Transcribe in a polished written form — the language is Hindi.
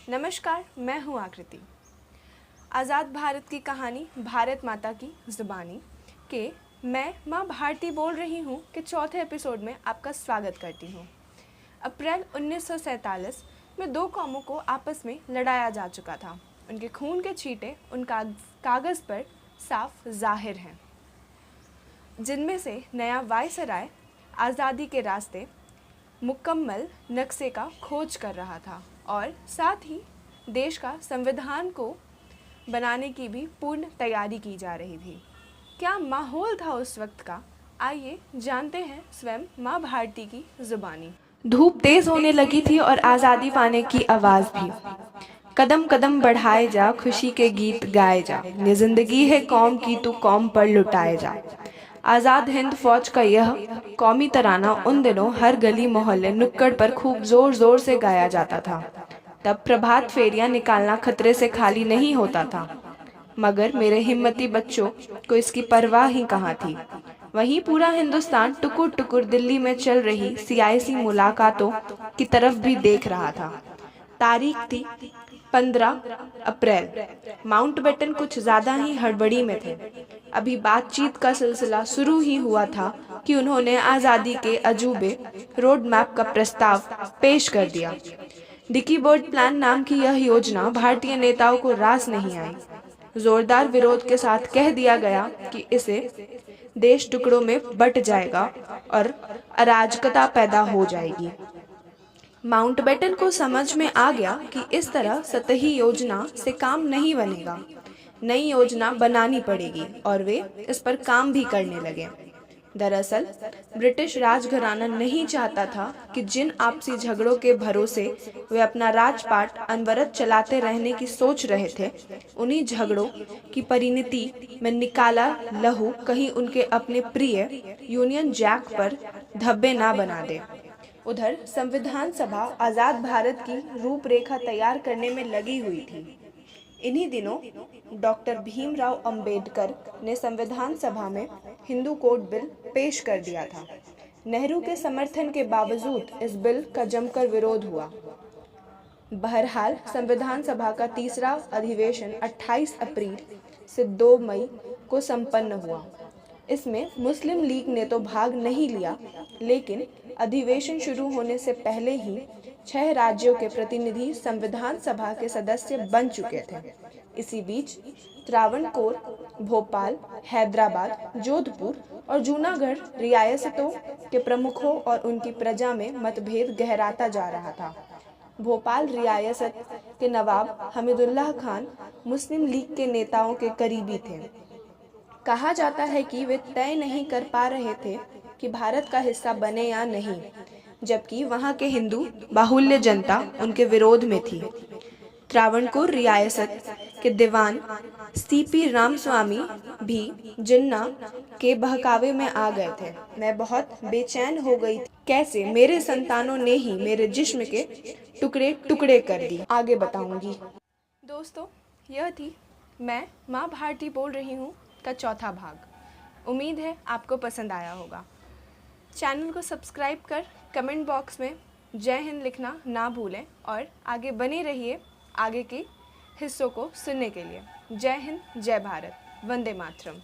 नमस्कार, मैं हूँ आकृति। आज़ाद भारत की कहानी भारत माता की ज़ुबानी के मैं माँ भारती बोल रही हूँ के चौथे एपिसोड में आपका स्वागत करती हूँ। अप्रैल 1947 में दो कौमों को आपस में लड़ाया जा चुका था। उनके खून के छींटे उन कागज़ पर साफ जाहिर हैं, जिनमें से नया वायसराय आज़ादी के रास्ते मुकम्मल नक्शे का खोज कर रहा था और साथ ही देश का संविधान को बनाने की भी पूर्ण तैयारी की जा रही थी। क्या माहौल था उस वक्त का, आइए जानते हैं स्वयं माँ भारती की ज़ुबानी। धूप तेज होने लगी थी और आज़ादी पाने की आवाज़ भी। कदम कदम बढ़ाए जा, खुशी के गीत गाए जा, ये जिंदगी है कौम की, तू कौम पर लुटाए जा। आज़ाद हिंद फौज का यह कौमी तराना उन दिनों हर गली मोहल्ले नुक्कड़ पर खूब जोर जोर से गाया जाता था। तब प्रभात फेरियां निकालना खतरे से खाली नहीं होता था, मगर मेरे हिम्मती बच्चों को इसकी परवाह ही कहाँ थी। वहीं पूरा हिंदुस्तान टुकुर टुकुर दिल्ली में चल रही सियासी मुलाकातों की तरफ भी देख रहा था। तारीख थी 15 अप्रैल। माउंटबेटन कुछ ज़्यादा ही हड़बड़ी में थे। अभी बातचीत का सिलसिला शुरू ही हुआ था कि उन्होंने आज़ादी के अजूबे रोड मैप का प्रस्ताव पेश कर दिया। डिकी बोर्ड प्लान नाम की यह योजना भारतीय नेताओं को रास नहीं आई। जोरदार विरोध के साथ कह दिया गया कि इसे देश टुकड़ों में बंट जाएगा और अराजकता पैदा हो जाएगी। माउंटबेटन को समझ में आ गया कि इस तरह सतही योजना से काम नहीं बनेगा, नई योजना बनानी पड़ेगी और वे इस पर काम भी करने लगे। दरअसल ब्रिटिश राजघराना नहीं चाहता था कि जिन आपसी झगड़ों के भरोसे वे अपना राजपाट अनवरत चलाते रहने की सोच रहे थे, उन्हीं झगड़ों की परिणति में निकाला लहू कहीं उनके अपने प्रिय यूनियन जैक पर धब्बे ना बना दे। उधर संविधान सभा आज़ाद भारत की रूपरेखा तैयार करने में लगी हुई थी। इन्हीं दिनों डॉक्टर भीमराव अंबेडकर ने संविधान सभा में हिंदू कोड बिल पेश कर दिया था। नेहरू के समर्थन के बावजूद इस बिल का जमकर विरोध हुआ। बहरहाल संविधान सभा का तीसरा अधिवेशन 28 अप्रैल से 2 मई को संपन्न हुआ। इसमें मुस्लिम लीग ने तो भाग नहीं लिया, लेकिन अधिवेशन शुरू होने से पहले ही 6 राज्यों के प्रतिनिधि संविधान सभा के सदस्य बन चुके थे। इसी बीच त्रावणकोर, भोपाल, हैदराबाद, जोधपुर और जूनागढ़ रियासतों के प्रमुखों और उनकी प्रजा में मतभेद गहराता जा रहा था। भोपाल रियासत के नवाब हमीदुल्लाह खान मुस्लिम लीग के नेताओं के करीबी थे। कहा जाता है कि वे तय नहीं कर पा रहे थे कि भारत का हिस्सा बने या नहीं, जबकि वहां के हिंदू बाहुल्य जनता उनके विरोध में थी। त्रावणकोर रियासत के दीवान सीपी रामस्वामी भी जिन्ना के बहकावे में आ गए थे। मैं बहुत बेचैन हो गई थी, कैसे मेरे संतानों ने ही मेरे जिस्म के टुकड़े टुकड़े कर दिए। आगे बताऊंगी। दोस्तों, यह थी मैं माँ भारती बोल रही हूँ का चौथा भाग। उम्मीद है आपको पसंद आया होगा। चैनल को सब्सक्राइब कर कमेंट बॉक्स में जय हिंद लिखना ना भूलें और आगे बने रहिए आगे के हिस्सों को सुनने के लिए। जय हिंद, जय भारत, वंदे मातरम।